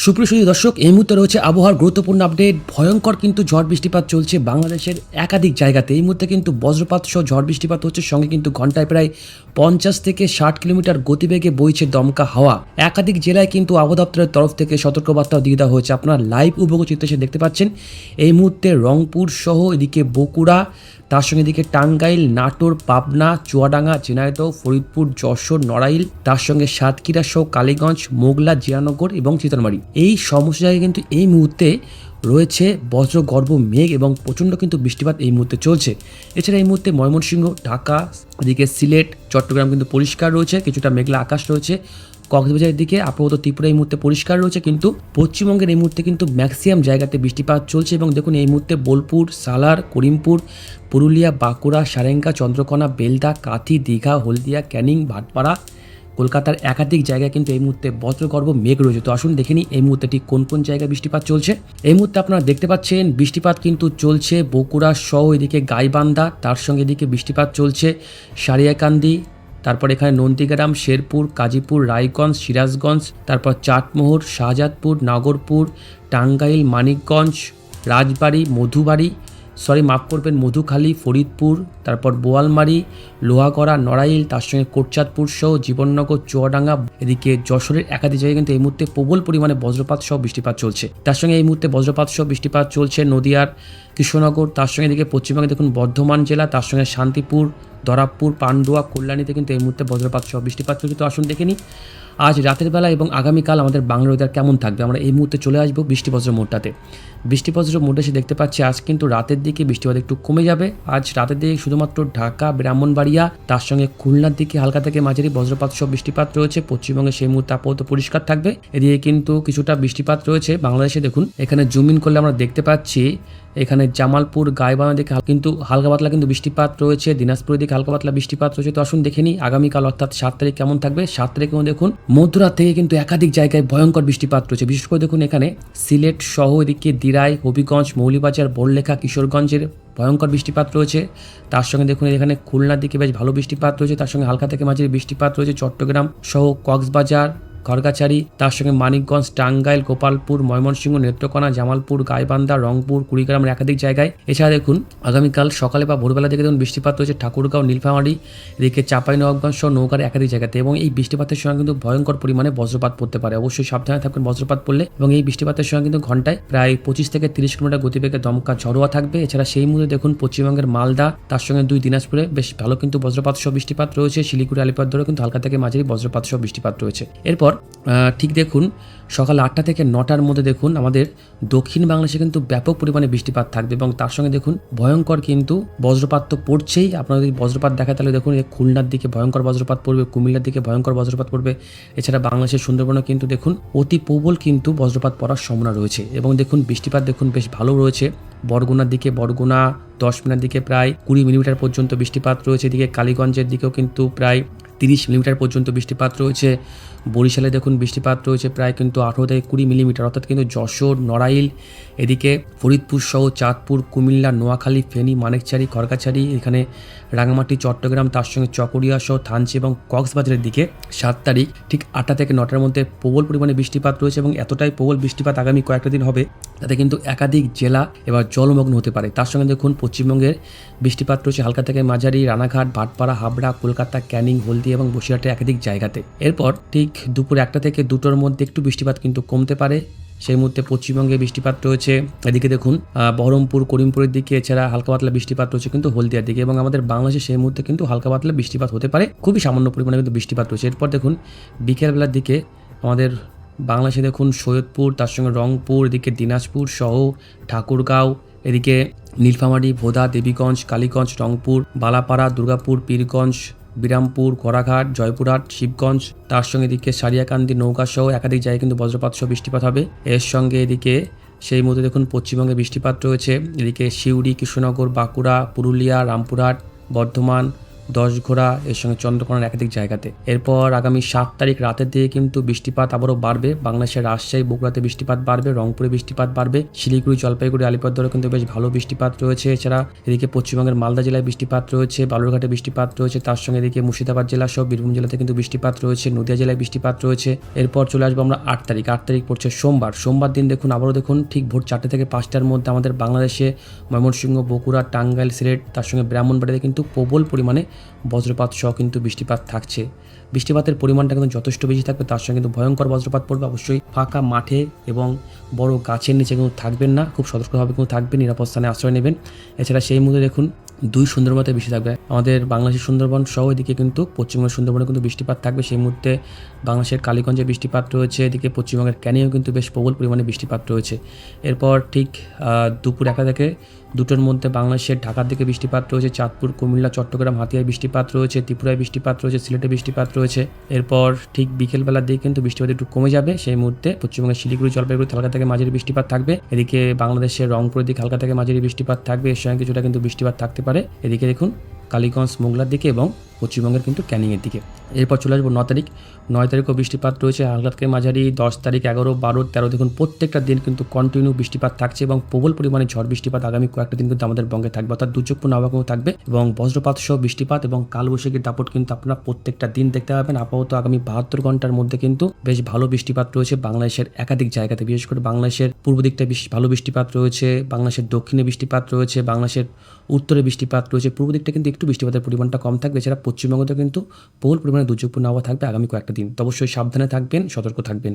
সুপ্রিয় সুধী দর্শক, এই মুহূর্তে রয়েছে আবহাওয়ার গুরুত্বপূর্ণ আপডেট। ভয়ঙ্কর কিন্তু ঝড় বৃষ্টিপাত চলছে বাংলাদেশের একাধিক জায়গাতে। এই মুহূর্তে কিন্তু বজ্রপাত সহ ঝড় বৃষ্টিপাত হচ্ছে, সঙ্গে কিন্তু ঘন্টায় প্রায় 50 থেকে 60 কিলোমিটার গতিবেগে বইছে দমকা হাওয়া। একাধিক জেলায় কিন্তু আবহাওয়া দপ্তরের তরফ থেকে সতর্কবার্তাও দিয়ে দেওয়া হয়েছে। আপনারা লাইভ উপগ্রহ চিত্রে এসে দেখতে পাচ্ছেন এই মুহূর্তে রংপুর সহ এদিকে বগুড়া, তার সঙ্গে এদিকে টাঙ্গাইল, নাটোর, পাবনা, চুয়াডাঙ্গা, ঝিনাইদহ, ফরিদপুর, যশোর, নড়াইল, তার সঙ্গে সাতক্ষীরা সহ কালীগঞ্জ, মোগলা, জিয়ানগর এবং চিতলমারি, এই সমস্ত জায়গায় কিন্তু এই মুহূর্তে রয়েছে বজ্রগর্ভ মেঘ এবং প্রচণ্ড কিন্তু বৃষ্টিপাত এই মুহূর্তে চলছে। এছাড়া এই মুহূর্তে ময়মনসিংহ, ঢাকা, এদিকে সিলেট, চট্টগ্রাম কিন্তু পরিষ্কার রয়েছে, কিছুটা মেঘলা আকাশ রয়েছে। কক্সবাজারের দিকে আপাতত ত্রিপুরা এই মুহূর্তে পরিষ্কার রয়েছে, কিন্তু পশ্চিমবঙ্গের এই মুহূর্তে কিন্তু ম্যাক্সিমাম জায়গাতে বৃষ্টিপাত চলছে। এবং দেখুন এই মুহূর্তে বোলপুর, সালার, করিমপুর, পুরুলিয়া, বাঁকুড়া, সারেঙ্গা, চন্দ্রকোনা, বেলদা, কাঁথি, দীঘা, হলদিয়া, ক্যানিং, ভাটপাড়া, কলকাতার একাধিক জায়গায় কিন্তু এই মুহূর্তে বজ্রগর্ভ মেঘ রয়েছে। তো আসুন দেখে নিই এই মুহূর্তে ঠিক কোন কোন জায়গায় বৃষ্টিপাত চলছে। এই মুহূর্তে আপনারা দেখতে পাচ্ছেন বৃষ্টিপাত কিন্তু চলছে বগুড়া সহ এদিকে গাইবান্ধা, তার সঙ্গে এদিকে বৃষ্টিপাত চলছে সারিয়াকান্দি, তারপর এখানে নন্দীগ্রাম, শেরপুর, কাজীপুর, রায়গঞ্জ, সিরাজগঞ্জ, তারপর চাটমোহর, শাহজাদপুর, নাগরপুর, টাঙ্গাইল, মানিকগঞ্জ, রাজবাড়ী, মধুখালী, ফরিদপুর, তারপর বোয়ালমারি, লোহাগড়া, নড়াইল, তার সঙ্গে কোটচাঁদপুর সহ জীবননগর, চুয়াডাঙ্গা, এদিকে যশোরের একাধিক জায়গায় কিন্তু এই মুহূর্তে প্রবল পরিমাণে বজ্রপাত সহ বৃষ্টিপাত চলছে। তার সঙ্গে এই মুহূর্তে বজ্রপাত সহ বৃষ্টিপাত চলছে নদিয়ার কৃষ্ণনগর, তার সঙ্গে এদিকে পশ্চিমবঙ্গে দেখুন বর্ধমান জেলা, তার সঙ্গে শান্তিপুর, দরাবপুর, পান্ডুয়া, কল্যাণীতে কিন্তু এই মুহূর্তে বজ্রপাত সহ বৃষ্টিপাত চলছে। তো আসুন দেখে নিই আজ রাতের বেলা এবং আগামীকাল আমাদের বাংলা ওয়েদার কেমন থাকবে। আমরা এই মুহূর্তে চলে আসবো বৃষ্টিবজ্র মোডটাতে। বৃষ্টিবজ্র মোডে এসে দেখতে পাচ্ছি আজ কিন্তু রাতের দিকে বৃষ্টিপাত একটু কমে যাবে। আজ রাতের দিকে শুধুমাত্র ঢাকা, ব্রাহ্মণবাড়িয়া, তার সঙ্গে খুলনার দিকে হালকা থেকে মাঝারি বজ্রপাত সহ বৃষ্টিপাত রয়েছে। পশ্চিমবঙ্গে সেই মুহূর্তে আপাতত পরিষ্কার থাকবে। এদিকে কিন্তু কিছুটা বৃষ্টিপাত রয়েছে বাংলাদেশে। দেখুন এখানে জুম ইন করলে আমরা দেখতে পাচ্ছি এখানে জামালপুর, গাইবান্ধা দিকে কিন্তু হালকা পাতলা কিন্তু বৃষ্টিপাত রয়েছে, দিনাজপুরের দিকে হালকা পাতলা বৃষ্টিপাত রয়েছে। তো আসুন দেখে নিই আগামীকাল অর্থাৎ 7 তারিখ কেমন থাকবে। 7 তারিখেও দেখুন মধ্যরাত থেকে কিন্তু একাধিক জায়গায় ভয়ঙ্কর বৃষ্টিপাত রয়েছে। বিশেষ করে দেখুন এখানে সিলেট সহ এদিকে দিরাই, হবিগঞ্জ, মৌলিবাজার, বড়লেখা, কিশোরগঞ্জের ভয়ঙ্কর বৃষ্টিপাত রয়েছে। তার সঙ্গে দেখুন এখানে খুলনার দিকে বেশ ভালো বৃষ্টিপাত রয়েছে, তার সঙ্গে হালকা থেকে মাঝারি বৃষ্টিপাত রয়েছে চট্টগ্রাম সহ কক্সবাজার, খড়গাছাড়ি, তার সঙ্গে মানিকগঞ্জ, টাঙ্গাইল, গোপালপুর, ময়মনসিংহ, নেত্রকোনা, জামালপুর, গাইবান্ধা, রংপুর, কুড়িগ্রামের একাধিক জায়গায়। এছাড়া দেখুন আগামীকাল সকালে বা ভোরবেলা থেকে দেখুন বৃষ্টিপাত রয়েছে ঠাকুরগাঁও, নীলফামারী, এদিকে চাঁপাইনবাবগঞ্জ সহ নওগাঁর একাধিক জায়গাতে। এবং এই বৃষ্টিপাতের সঙ্গে কিন্তু ভয়ঙ্কর পরিমাণে বজ্রপাত পড়তে পারে, অবশ্যই সাবধানে থাকবেন বজ্রপাত পড়লে। এবং এই বৃষ্টিপাতের সঙ্গে কিন্তু ঘন্টায় প্রায় 25 থেকে 30 কিলোমিটার গতিবেগে দমকা ঝড়োয়া থাকবে। এছাড়া সেই মুহূর্তে দেখুন পশ্চিমবঙ্গের মালদা, তার সঙ্গে 2 দিনাজপুরে বেশ ভালো কিন্তু বজ্রপাত সহ বৃষ্টিপাত রয়েছে। শিলিগুড়ি, আলিপুরদুয়ারেও কিন্তু হালকা থেকে মাঝারি বজ্রপাত সহ বৃষ্টিপাত রয়েছে। এরপর ঠিক দেখুন সকাল 8টা থেকে 9টার মধ্যে দেখুন আমাদের দক্ষিণ বাংলাদেশে কিন্তু ব্যাপক পরিমাণে বৃষ্টিপাত থাকবে। এবং তার সঙ্গে দেখুন ভয়ঙ্কর কিন্তু বজ্রপাত তো পড়ছেই। আপনারা যদি বজ্রপাত দেখায় তাহলে দেখুন খুলনার দিকে ভয়ঙ্কর বজ্রপাত পড়বে, কুমিল্লার দিকে ভয়ঙ্কর বজ্রপাত পড়বে। এছাড়া বাংলাদেশের সুন্দরবনে কিন্তু দেখুন অতি প্রবল কিন্তু বজ্রপাত পড়ার সম্ভাবনা রয়েছে। এবং দেখুন বৃষ্টিপাত দেখুন বেশ ভালো রয়েছে। বরগুনার দিকে, বরগুনা 10 মিনিটের দিকে প্রায় 20 মিলিমিটার পর্যন্ত বৃষ্টিপাত রয়েছে। এদিকে কালীগঞ্জের দিকেও কিন্তু প্রায় 30 মিলিমিটার পর্যন্ত বৃষ্টিপাত রয়েছে। বরিশালে দেখুন বৃষ্টিপাত রয়েছে প্রায় কিন্তু 18 থেকে 20 মিলিমিটার, অর্থাৎ কিন্তু যশোর, নড়াইল, এদিকে ফরিদপুর সহ চাঁদপুর, কুমিল্লা, নোয়াখালী, ফেনী, মানিকচারি, খড়গাছাড়ি, এখানে রাঙামাটি, চট্টগ্রাম, তার সঙ্গে চকরিয়া সহ থানচি এবং কক্সবাজারের দিকে 7 তারিখ ঠিক 8টা থেকে 9টার মধ্যে প্রবল পরিমাণে বৃষ্টিপাত রয়েছে। এবং এতটাই প্রবল বৃষ্টিপাত আগামী কয়েকটা দিন হবে তাতে কিন্তু একাধিক জেলা এবার জলমগ্ন হতে পারে। তার সঙ্গে দেখুন পশ্চিমবঙ্গের বৃষ্টিপাত রয়েছে হালকা থেকে মাঝারি রানাঘাট, ভাটপাড়া, হাবড়া, কলকাতা, ক্যানিং, হলদিয়া এবং বসিরহাটের একাধিক জায়গাতে। এরপর ঠিক দুপুর 1টা থেকে 2টোর মধ্যে একটু বৃষ্টিপাত কিন্তু কমতে পারে। সেই মুহূর্তে পশ্চিমবঙ্গে বৃষ্টিপাত রয়েছে এদিকে দেখুন বহরমপুর, করিমপুরের দিকে, এছাড়া হালকা পাতলা বৃষ্টিপাত রয়েছে কিন্তু হলদিয়ার দিকে। এবং আমাদের বাংলাদেশে সেই মুহূর্তে কিন্তু হালকা পাতলা বৃষ্টিপাত হতে পারে, খুবই সামান্য পরিমাণে কিন্তু বৃষ্টিপাত রয়েছে। এরপর দেখুন বিকেলবেলার দিকে আমাদের বাংলাদেশে দেখুন সৈয়দপুর, তার সঙ্গে রংপুর, এদিকে দিনাজপুর সহ ঠাকুরগাঁও, এদিকে নীলফামারী, ভোদা, দেবীগঞ্জ, কালীগঞ্জ, রংপুর, বালাপাড়া, দুর্গাপুর, পীরগঞ্জ, বিরামপুর, কোরাঘাট, জয়পুরহাট, শিবগঞ্জ, তার সঙ্গে এদিকে সারিয়াকান্দি, নৌকা সহ একাধিক জায়গায় কিন্তু বজ্রপাত সহ বৃষ্টিপাত হবে। এর সঙ্গে এদিকে সেই মুহূর্তে দেখুন পশ্চিমবঙ্গে বৃষ্টিপাত রয়েছে এদিকে সিউড়ি, কৃষ্ণনগর, বাঁকুড়া, পুরুলিয়া, রামপুরহাট, বর্ধমান, দশঘোড়া এর সঙ্গে চন্দ্রকোনার একাধিক জায়গাতে। এরপর আগামী 7 তারিখ রাতের দিকে কিন্তু বৃষ্টিপাত আবারও বাড়বে। বাংলাদেশের রাজশাহী, বগুড়াতে বৃষ্টিপাত বাড়বে, রংপুরে বৃষ্টিপাত বাড়বে, শিলিগুড়ি, জলপাইগুড়ি, আলিপুরদুয়ারে কিন্তু বেশ ভালো বৃষ্টিপাত রয়েছে। এছাড়া এদিকে পশ্চিমবঙ্গের মালদা জেলায় বৃষ্টিপাত রয়েছে, বালুরঘাটে বৃষ্টিপাত রয়েছে, তার সঙ্গে এদিকে মুর্শিদাবাদ জেলা সহ বীরভূম জেলাতে কিন্তু বৃষ্টিপাত রয়েছে, নদিয়া জেলায় বৃষ্টিপাত রয়েছে। এরপর চলে আসবো আমরা 8 তারিখ। 8 তারিখ পড়ছে সোমবার দিন দেখুন আবারও দেখুন ঠিক ভোর 4টে থেকে 5টার মধ্যে আমাদের বাংলাদেশে ময়মনসিংহ, বগুড়া, টাঙ্গাইল, সিলেট, তার সঙ্গে ব্রাহ্মণবাড়িয়াতে কিন্তু প্রবল পরিমাণে বজ্রপাত সহ কিন্তু বৃষ্টিপাত থাকছে। বৃষ্টিপাতের পরিমাণটা কিন্তু যথেষ্ট বেশি থাকবে, তার সঙ্গে কিন্তু ভয়ঙ্কর বজ্রপাত পড়বে। অবশ্যই ফাঁকা মাঠে এবং বড় গাছের নিচে কিন্তু থাকবেন না, খুব সতর্কভাবে কিন্তু থাকবেন, নিরাপদ স্থানে আশ্রয় নেবেন। এছাড়া সেই মুহূর্তে দেখুন 2 সুন্দরবনতে বেশি থাকবে, আমাদের বাংলাদেশের সুন্দরবন সহ এদিকে কিন্তু পশ্চিমবঙ্গের সুন্দরবনে কিন্তু বৃষ্টিপাত থাকবে। সেই মুহূর্তে বাংলাদেশের কালীগঞ্জে বৃষ্টিপাত রয়েছে, এদিকে পশ্চিমবঙ্গের ক্যানিংয়েও কিন্তু বেশ প্রবল পরিমাণে বৃষ্টিপাত রয়েছে। এরপর ঠিক দুপুর 1টা থেকে 2টোর মধ্যে বাংলাদেশের ঢাকার দিকে বৃষ্টিপাত রয়েছে, চাঁদপুর, কুমিল্লা, চট্টগ্রাম, হাতিয়ায় বৃষ্টিপাত রয়েছে, ত্রিপুরায় বৃষ্টিপাত রয়েছে, সিলেটে বৃষ্টিপাত রয়েছে। এরপর ঠিক বিকেলবেলার দিকে কিন্তু বৃষ্টিপাত একটু কমে যাবে। সেই মুহূর্তে পশ্চিমবঙ্গের শিলিগুড়ি, জলপাইগুড়ি হালকা থেকে মাঝারি বৃষ্টিপাত থাকবে। এদিকে বাংলাদেশের রংপুরের দিকে হালকা থেকে মাঝারি বৃষ্টিপাত থাকবে, এর সঙ্গে কিছুটা কিন্তু বৃষ্টিপাত থাকতে পারে এদিকে দেখুন কালীগঞ্জ, মোংলার দিকে এবং পশ্চিমবঙ্গের কিন্তু ক্যানিংয়ের দিকে। এরপর চলে আসবো 9 তারিখ। 9 তারিখও বৃষ্টিপাত রয়েছে হালকা থেকে মাঝারি। 10 তারিখ, 11, 12, 13 দেখুন প্রত্যেকটা দিন কিন্তু কন্টিনিউ বৃষ্টিপাত থাকছে এবং প্রবল পরিমাণে ঝড় বৃষ্টিপাত আগামী কয়েকটা দিন কিন্তু আমাদের বঙ্গে থাকবে, অর্থাৎ দুর্যোগপূর্ণ আবহাওয়া থাকবে এবং বজ্রপাত সহ বৃষ্টিপাত এবং কালবৈশাখীর দাপট কিন্তু আপনারা প্রত্যেকটা দিন দেখতে পাবেন। আপাতত আগামী 72 ঘন্টার মধ্যে কিন্তু বেশ ভালো বৃষ্টিপাত রয়েছে বাংলাদেশের একাধিক জায়গাতে, বিশেষ করে বাংলাদেশের পূর্ব দিকটা বেশ ভালো বৃষ্টিপাত রয়েছে, বাংলাদেশের দক্ষিণে বৃষ্টিপাত রয়েছে, বাংলাদেশের উত্তরে বৃষ্টিপাত রয়েছে, পূর্ব দিকটা কিন্তু একটু বৃষ্টিপাতের পরিমাণটা কম থাকবে। এছাড়া পশ্চিমবঙ্গতে কিন্তু প্রবল পরিমাণে দুর্যোগপূর্ণ আবহাওয়া থাকবে আগামী কয়েকটা দিন। তো অবশ্যই সাবধানে থাকবেন, সতর্ক থাকবেন।